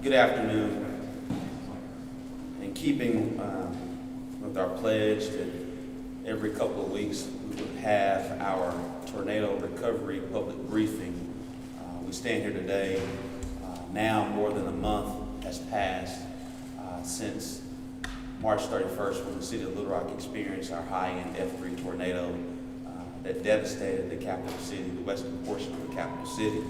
Good afternoon. In keeping with our pledge that every couple of weeks we would have our tornado recovery public briefing, we stand here today. Now more than a month has passed since March 31st, when the city of Little Rock experienced our high-end F3 tornado that devastated the capital city, the western portion of the capital city.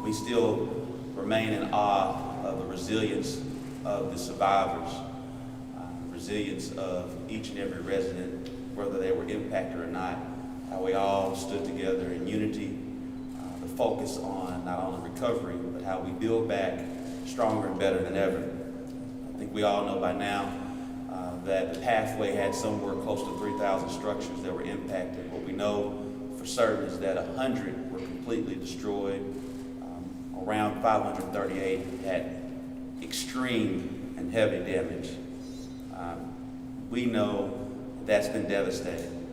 We still remain in awe of the resilience of the survivors, resilience of each and every resident, whether they were impacted or not, how we all stood together in unity, the focus on not only recovery, but how we build back stronger and better than ever. I think we all know by now that the pathway had somewhere close to 3,000 structures that were impacted. What we know for certain is that 100 were completely destroyed. Around 538 had extreme and heavy damage. We know that's been devastating,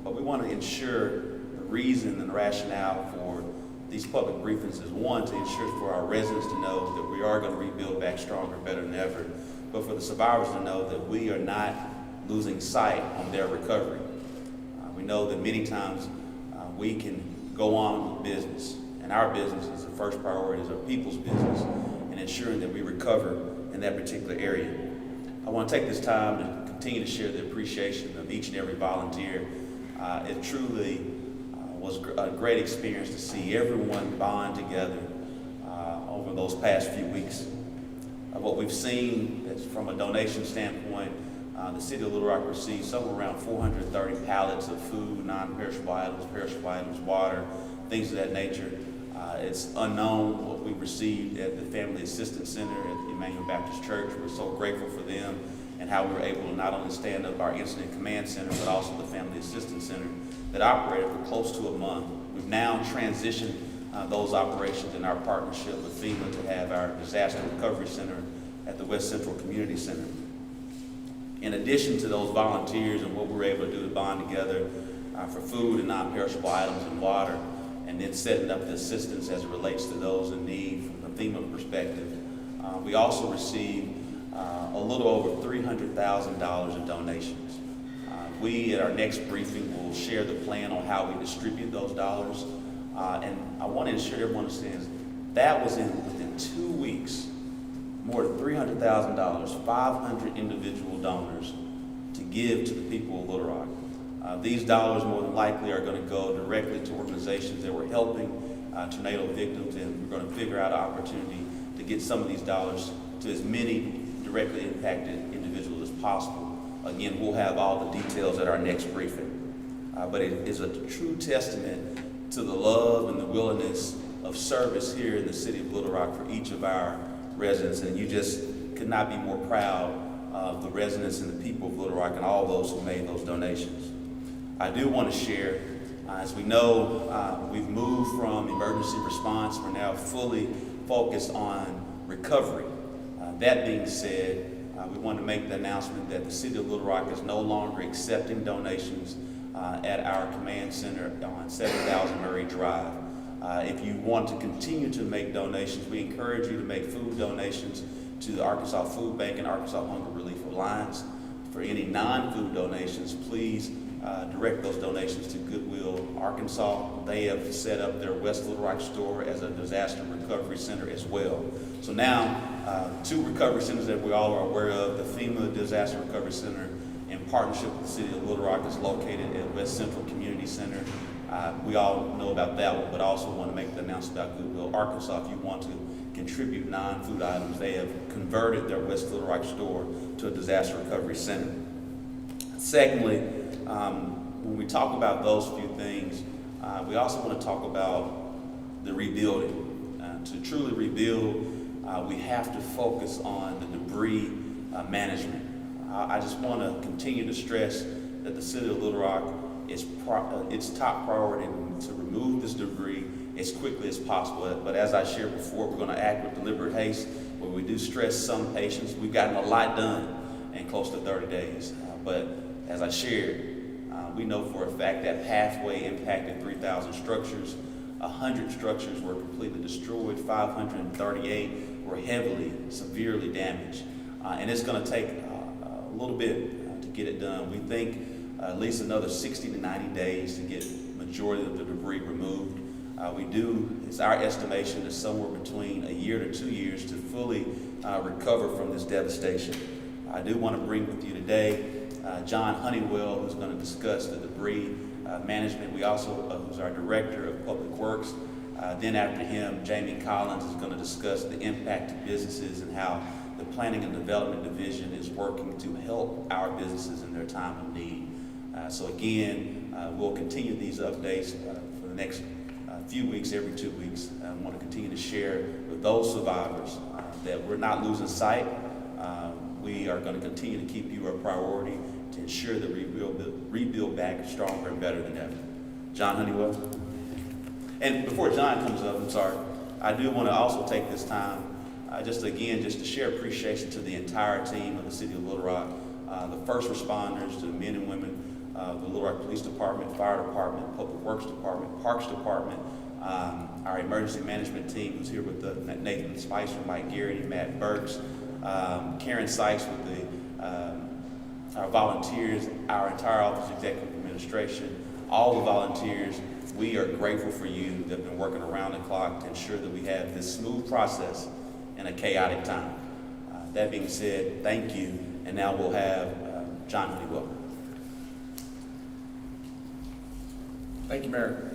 but we want to ensure the reason and the rationale for these public briefings is, one, to ensure for our residents to know that we are going to rebuild back stronger, better than ever, but for the survivors to know that we are not losing sight on their recovery. We know that many times we can go on with business, and our business is the first priority, is our people's business, and ensuring that we recover in that particular area. I want to take this time to continue to share the appreciation of each and every volunteer. It truly was a great experience to see everyone bond together over those past few weeks. What we've seen is, from a donation standpoint, the city of Little Rock received somewhere around 430 pallets of food, non-perishable items, perishable items, water, things of that nature. It's unknown what we received at the Family Assistance Center at the Emmanuel Baptist Church. We're so grateful for them and how we were able to not only stand up our Incident Command Center, but also the Family Assistance Center that operated for close to a month. We've now transitioned those operations in our partnership with FEMA to have our Disaster Recovery Center at the West Central Community Center. In addition to those volunteers and what we were able to do to bond together for food and non-perishable items and water, and then setting up the assistance as it relates to those in need from the FEMA perspective, we also received a little over $300,000 in donations. We, at our next briefing, will share the plan on how we distribute those dollars. And I want to ensure everyone understands that was within 2 weeks, more than $300,000, 500 individual donors to give to the people of Little Rock. These dollars more than likely are going to go directly to organizations that were helping tornado victims, and we're going to figure out an opportunity to get some of these dollars to as many directly impacted individuals as possible. Again, we'll have all the details at our next briefing. But it is a true testament to the love and the willingness of service here in the city of Little Rock for each of our residents, and you just could not be more proud of the residents and the people of Little Rock and all those who made those donations. I do want to share, as we know, we've moved from emergency response. We're now fully focused on recovery. That being said, we want to make the announcement that the city of Little Rock is no longer accepting donations at our command center on 7000 Murray Drive. If you want to continue to make donations, we encourage you to make food donations to the Arkansas Food Bank and Arkansas Hunger Relief Alliance. For any non-food donations, please direct those donations to Goodwill Arkansas. They have set up their West Little Rock store as a disaster recovery center as well. So now, 2 recovery centers that we all are aware of, the FEMA Disaster Recovery Center in partnership with the city of Little Rock is located at West Central Community Center. We all know about that one, but also want to make the announcement about Goodwill Arkansas. If you want to contribute non-food items, they have converted their West Little Rock store to a disaster recovery center. Secondly, when we talk about those few things, we also want to talk about the rebuilding. To truly rebuild, we have to focus on the debris management. I just want to continue to stress that the city of Little Rock is its top priority to remove this debris as quickly as possible. But as I shared before, we're going to act with deliberate haste. Where we do stress some patients, we've gotten a lot done in close to 30 days. But as I shared, we know for a fact that pathway impacted 3,000 structures. 100 structures were completely destroyed, 538 were heavily, severely damaged. And it's going to take a little bit to get it done. We think at least another 60 to 90 days to get majority of the debris removed. It's our estimation that somewhere between a year to 2 years to fully recover from this devastation. I do want to bring with you today John Honeywell, who's going to discuss the debris management. We also, who's our Director of Public Works. Then after him, Jamie Collins is going to discuss the impact to businesses and how the Planning and Development Division is working to help our businesses in their time of need. So again, we'll continue these updates for the next few weeks, every 2 weeks. I want to continue to share with those survivors that we're not losing sight. We are going to continue to keep you a priority to ensure that we rebuild back stronger and better than ever. John Honeywell. And before John comes up, I do want to also take this time just to share appreciation to the entire team of the City of Little Rock, the first responders, to the men and women of the Little Rock Police Department, Fire Department, Public Works Department, Parks Department, our emergency management team who's here with Nathan Spicer, Mike Garrity, Matt Burks, Karen Sykes with our volunteers, our entire Office of Executive Administration, all the volunteers. We are grateful for you that have been working around the clock to ensure that we have this smooth process in a chaotic time. That being said, thank you, and now we'll have John Honeywell. Thank you, Mayor.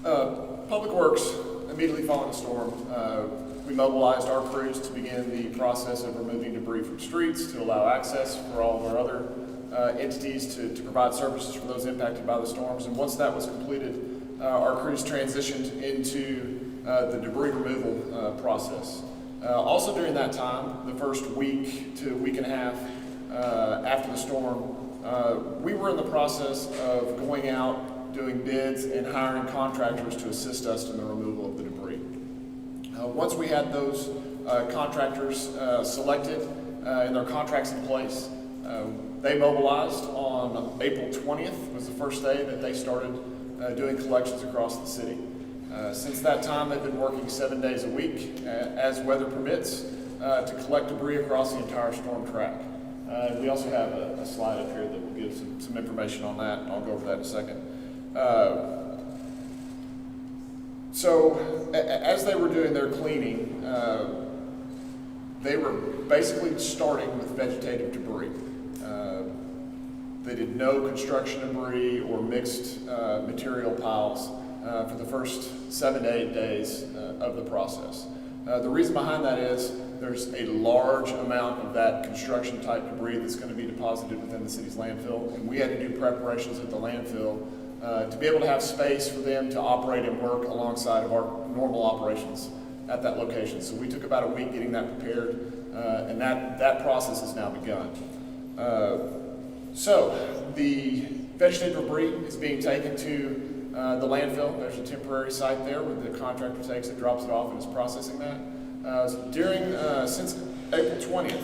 Public Works, immediately following the storm, we mobilized our crews to begin the process of removing debris from streets to allow access for all of our other entities to provide services for those impacted by the storms. And once that was completed, our crews transitioned into the debris removal process. Also during that time, the first week to week and a half after the storm, we were in the process of going out, doing bids, and hiring contractors to assist us in the removal of the debris. Once we had those contractors selected and their contracts in place, they mobilized on April 20th was the first day that they started doing collections across the city. Since that time, they've been working 7 days a week as weather permits to collect debris across the entire storm track. We also have a slide up here that will give some information on that, and I'll go over that in a second. So as they were doing their cleaning, they were basically starting with vegetative debris. They did no construction debris or mixed material piles for the first 7 to 8 days of the process. The reason behind that is there's a large amount of that construction type debris that's going to be deposited within the city's landfill, and we had to do preparations at the landfill to be able to have space for them to operate and work alongside of our normal operations at that location. So we took about a week getting that prepared, and that process has now begun. So the vegetative debris is being taken to the landfill. There's a temporary site there where the contractor takes it, drops it off, and is processing that. Since April 20th,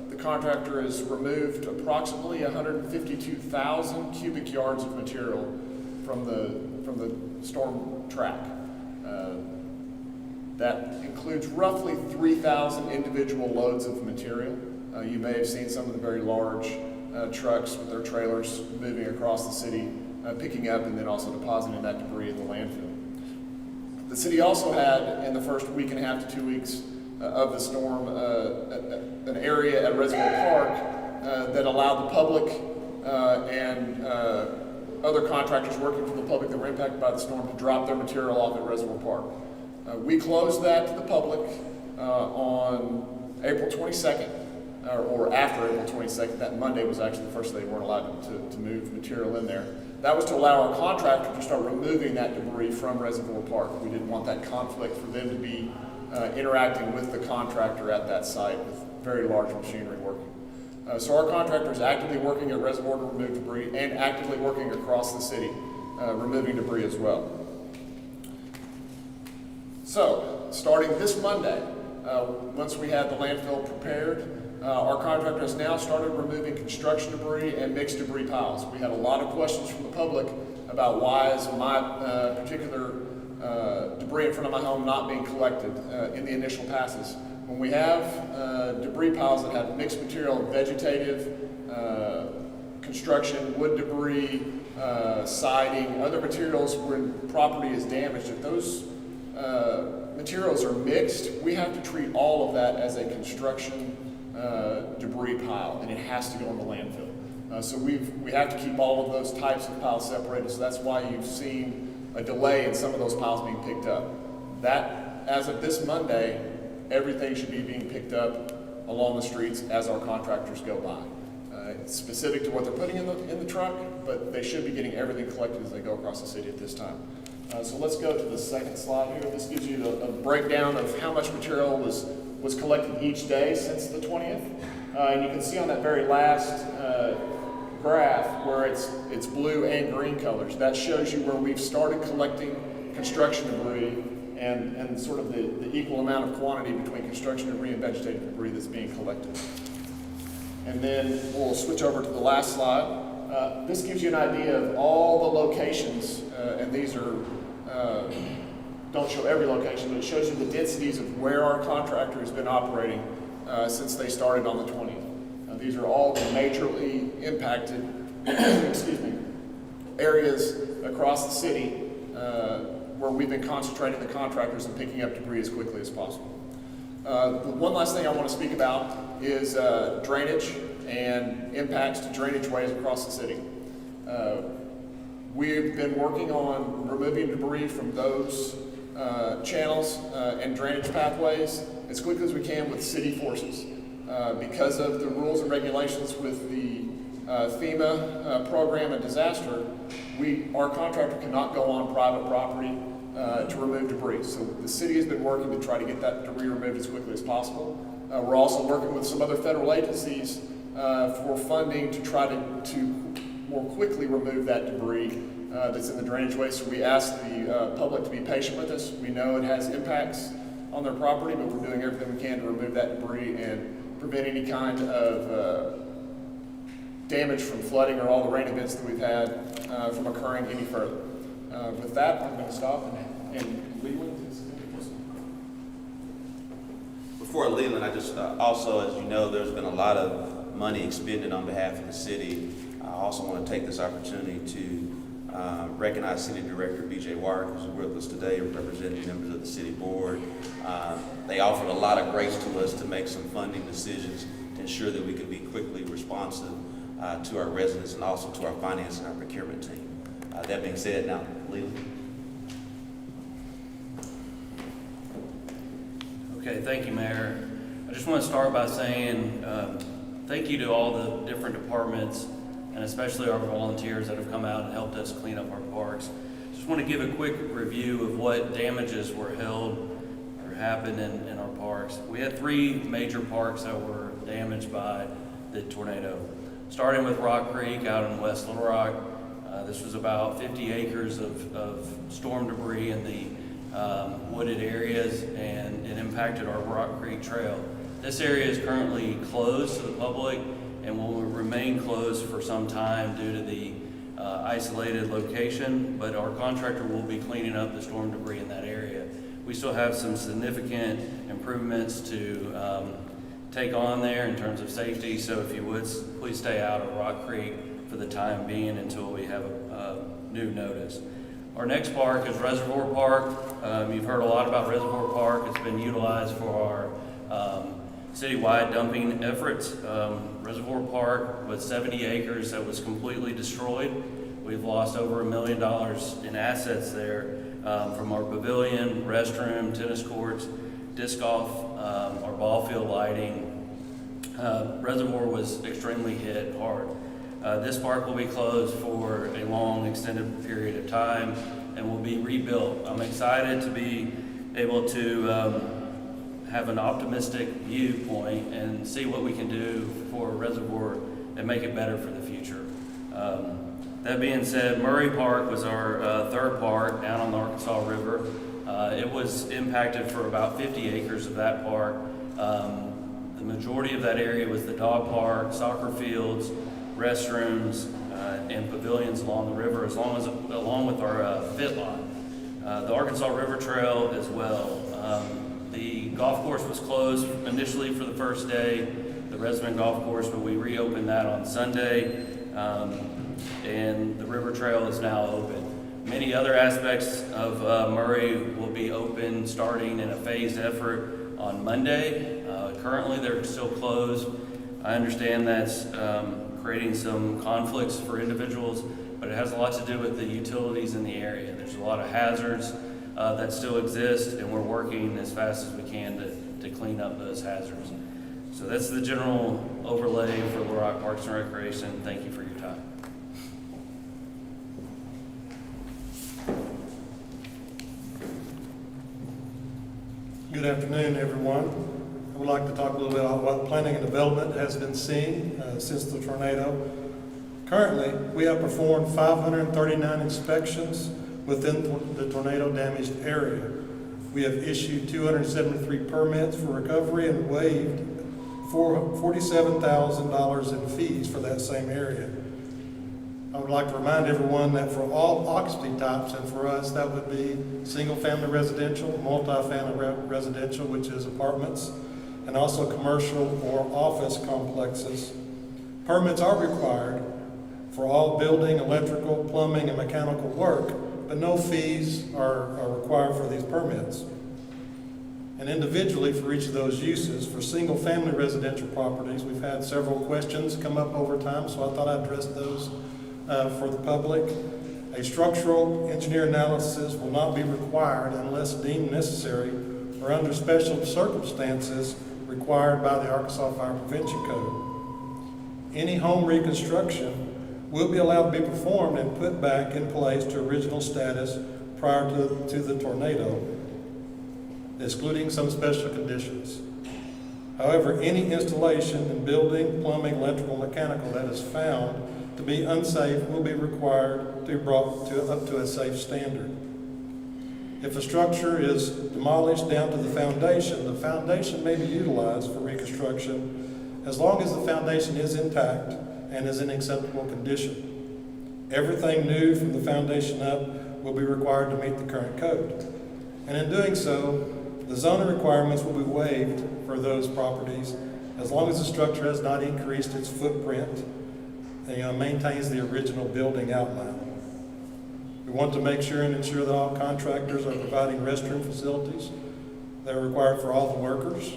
the contractor has removed approximately 152,000 cubic yards of material from the storm track. That includes roughly 3,000 individual loads of material. You may have seen some of the very large trucks with their trailers moving across the city, picking up and then also depositing that debris in the landfill. The city also had, in the first week and a half to 2 weeks of the storm, an area at Reservoir Park that allowed the public and other contractors working for the public that were impacted by the storm to drop their material off at Reservoir Park. We closed that to the public on April 22nd, or after April 22nd. That Monday was actually the first day they weren't allowed to move material in there. That was to allow our contractor to start removing that debris from Reservoir Park. We didn't want that conflict for them to be interacting with the contractor at that site with very large machinery working. So our contractor is actively working at Reservoir to remove debris and actively working across the city, removing debris as well. So, starting this Monday, once we had the landfill prepared, our contractor has now started removing construction debris and mixed debris piles. We had a lot of questions from the public about why is my particular debris in front of my home not being collected in the initial passes. When we have debris piles that have mixed material, vegetative, construction, wood debris, siding, other materials when property is damaged, if those materials are mixed, we have to treat all of that as a construction debris pile, and it has to go in the landfill. So we have to keep all of those types of piles separated, so that's why you've seen a delay in some of those piles being picked up. That, as of this Monday, everything should be being picked up along the streets as our contractors go by. It's specific to what they're putting in the truck, but they should be getting everything collected as they go across the city at this time. So let's go to the second slide here. This gives you a breakdown of how much material was collected each day since the 20th. And you can see on that very last graph where it's blue and green colors. That shows you where we've started collecting construction debris and sort of the equal amount of quantity between construction debris and vegetative debris that's being collected. And then we'll switch over to the last slide. This gives you an idea of all the locations, and these are don't show every location, but it shows you the densities of where our contractor has been operating since they started on the 20th. These are all the majorly impacted excuse me, areas across the city where we've been concentrating the contractors and picking up debris as quickly as possible. The one last thing I want to speak about is drainage and impacts to drainage ways across the city. We've been working on removing debris from those channels and drainage pathways as quickly as we can with city forces. Because of the rules and regulations with the FEMA program and disaster, our contractor cannot go on private property to remove debris. So the city has been working to try to get that debris removed as quickly as possible. We're also working with some other federal agencies for funding to try to more quickly remove that debris that's in the drainage way. So we ask the public to be patient with us. We know it has impacts on their property, but we're doing everything we can to remove that debris and prevent any kind of damage from flooding or all the rain events that we've had from occurring any further. With that, I'm going to stop and Leland. Before Leland, I just also, as you know, there's been a lot of money expended on behalf of the city. I also want to take this opportunity to recognize City Director B.J. Wire, who's with us today, representing members of the City Board. They offered a lot of grace to us to make some funding decisions to ensure that we could be quickly responsive to our residents and also to our finance and our procurement team. That being said, now, Leland. Okay, thank you, Mayor. I just want to start by saying thank you to all the different departments and especially our volunteers that have come out and helped us clean up our parks. Just want to give a quick review of what damages were held or happened in our parks. We had 3 major parks that were damaged by the tornado. Starting with Rock Creek out in West Little Rock. This was about 50 acres of storm debris in the wooded areas, and it impacted our Rock Creek Trail. This area is currently closed to the public and will remain closed for some time due to the isolated location, but our contractor will be cleaning up the storm debris in that area. We still have some significant improvements to take on there in terms of safety, so if you would, please stay out of Rock Creek for the time being until we have a new notice. Our next park is Reservoir Park. You've heard a lot about Reservoir Park. It's been utilized for our citywide dumping efforts. Reservoir Park was 70 acres that was completely destroyed. We've lost over $1 million in assets there from our pavilion, restroom, tennis courts, disc golf, our ball field lighting. Reservoir was extremely hit hard. This park will be closed for a long extended period of time and will be rebuilt. I'm excited to be able to have an optimistic viewpoint and see what we can do for Reservoir and make it better for the future. That being said, Murray Park was our 3rd park down on the Arkansas River. It was impacted for about 50 acres of that park. The majority of that area was the dog park, soccer fields, restrooms, and pavilions along the river, along with our fit lot. The Arkansas River Trail as well. The golf course was closed initially for the first day, the resident golf course, but we reopened that on Sunday, and the river trail is now open. Many other aspects of Murray will be open starting in a phased effort on Monday. Currently, they're still closed. I understand that's creating some conflicts for individuals, but it has a lot to do with the utilities in the area. There's a lot of hazards that still exist, and we're working as fast as we can to clean up those hazards. So that's the general overlay for Little Rock Parks and Recreation. Thank you for your time. Good afternoon, everyone. I would like to talk a little bit about what planning and development has been seeing since the tornado. Currently, we have performed 539 inspections within the tornado damaged area. We have issued 273 permits for recovery and waived $47,000 in fees for that same area. I would like to remind everyone that for all occupancy types, and for us that would be single-family residential, multi-family residential, which is apartments, and also commercial or office complexes, permits are required for all building, electrical, plumbing, and mechanical work, but no fees are required for these permits. And individually for each of those uses, for single-family residential properties, we've had several questions come up over time, so I thought I'd address those for the public. A structural engineer analysis will not be required unless deemed necessary or under special circumstances required by the Arkansas Fire Prevention Code. Any home reconstruction will be allowed to be performed and put back in place to original status prior to the tornado, excluding some special conditions. However, any installation in building, plumbing, electrical, mechanical that is found to be unsafe will be required to be brought up to a safe standard. If a structure is demolished down to the foundation may be utilized for reconstruction as long as the foundation is intact and is in acceptable condition. Everything new from the foundation up will be required to meet the current code. And in doing so, the zoning requirements will be waived for those properties as long as the structure has not increased its footprint and maintains the original building outline. We want to make sure and ensure that all contractors are providing restroom facilities that are required for all the workers.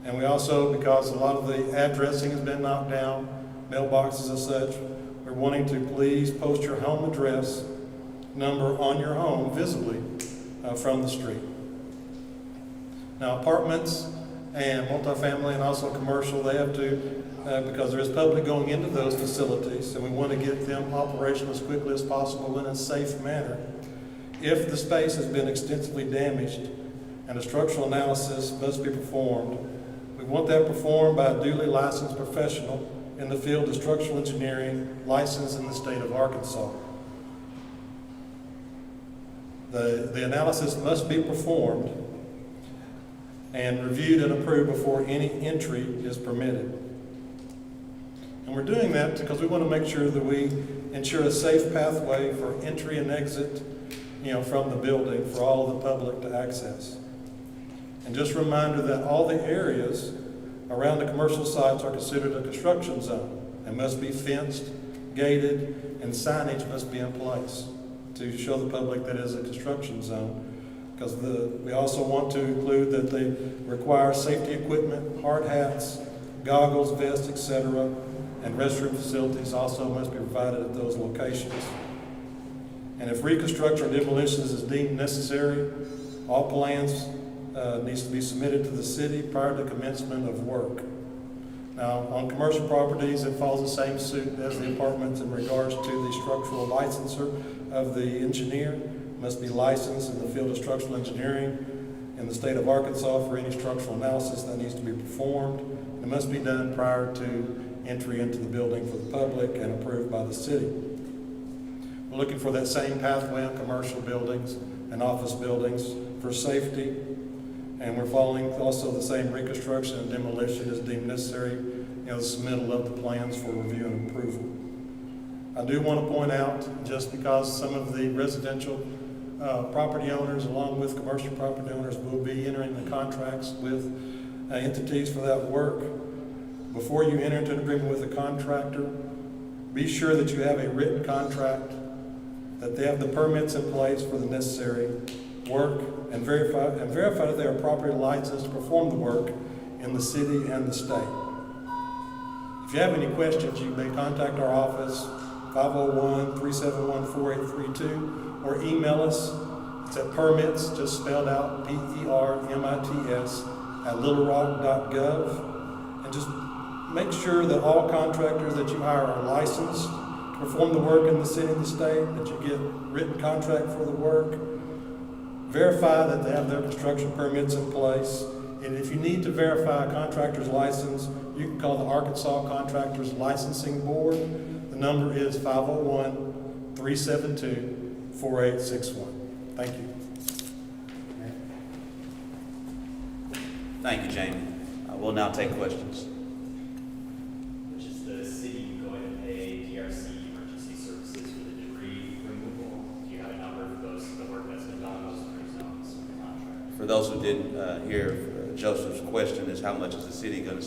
And we also, because a lot of the addressing has been knocked down, mailboxes and such, we're wanting to please post your home address number on your home visibly from the street. Now, apartments and multifamily and also commercial, they have to, because there is public going into those facilities, and we want to get them operational as quickly as possible in a safe manner. If the space has been extensively damaged and a structural analysis must be performed, we want that performed by a duly licensed professional in the field of structural engineering, licensed in the state of Arkansas. The analysis must be performed and reviewed and approved before any entry is permitted. And we're doing that because we want to make sure that we ensure a safe pathway for entry and exit, from the building for all of the public to access. And just a reminder that all the areas around the commercial sites are considered a construction zone and must be fenced, gated, and signage must be in place to show the public that it is a construction zone. Because we also want to include that they require safety equipment, hard hats, goggles, vests, etc., and restroom facilities also must be provided at those locations. And if reconstruction or demolitions is deemed necessary, all plans needs to be submitted to the city prior to commencement of work. Now, on commercial properties, it follows the same suit as the apartments in regards to the structural licensor of the engineer. Must be licensed in the field of structural engineering in the state of Arkansas for any structural analysis that needs to be performed. It must be done prior to entry into the building for the public and approved by the city. We're looking for that same pathway on commercial buildings and office buildings for safety. And we're following also the same reconstruction and demolition as deemed necessary the submittal of the plans for review and approval. I do want to point out, just because some of the residential property owners, along with commercial property owners, will be entering the contracts with entities for that work, before you enter into an agreement with a contractor, be sure that you have a written contract, that they have the permits in place for the necessary work, and verify that they are properly licensed to perform the work in the city and the state. If you have any questions, you may contact our office, 501-371-4832, or email us. It's at permits, just spelled out, PERMITS, @littlerock.gov. And just make sure that all contractors that you hire are licensed to perform the work in the city and the state, that you get written contract for the work. Verify that they have their construction permits in place. And if you need to verify a contractor's license, you can call the Arkansas Contractors Licensing Board. The number is 501-372-4861. Thank you. Thank you, Jamie. We'll now take questions. Which is the city going to pay DRC emergency services for the debris removal? Do you have a number for those, the work that's been done on those three zones in the contract? For those who didn't hear, Joseph's question is how much is the city going to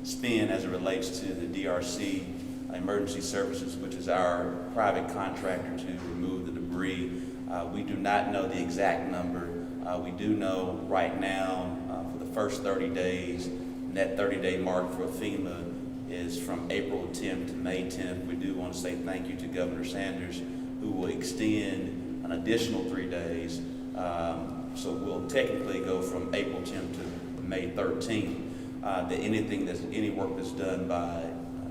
spend as it relates to the DRC emergency services, which is our private contractor to remove the debris. We do not know the exact number. We do know right now for the first 30 days, and that 30-day mark for FEMA is from April 10th to May 10th. We do want to say thank you to Governor Sanders, who will extend an additional 3 days. So we'll technically go from April 10th to May 13th. That any work that's done by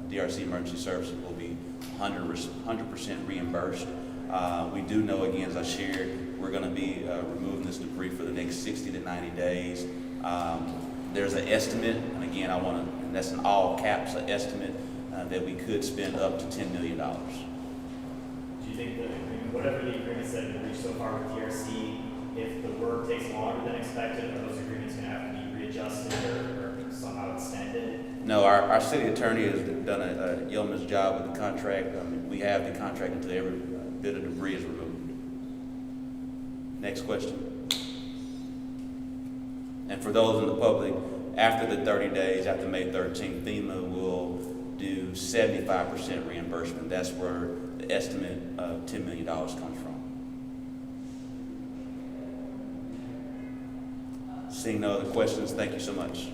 DRC Emergency Services will be 100% reimbursed. We do know, again, as I shared, we're going to be removing this debris for the next 60 to 90 days. There's an estimate, and again, and that's in all caps, an estimate that we could spend up to $10 million. Do you think the agreement, whatever the agreements that have been reached so far with DRC, if the work takes longer than expected, are those agreements going to have to be readjusted or somehow extended? No, our city attorney has done a yeoman's job with the contract. We have the contract until every bit of debris is removed. Next question. And for those in the public, after the 30 days, after May 13th, FEMA will do 75% reimbursement. That's where the estimate of $10 million comes from. Seeing no other questions, thank you so much.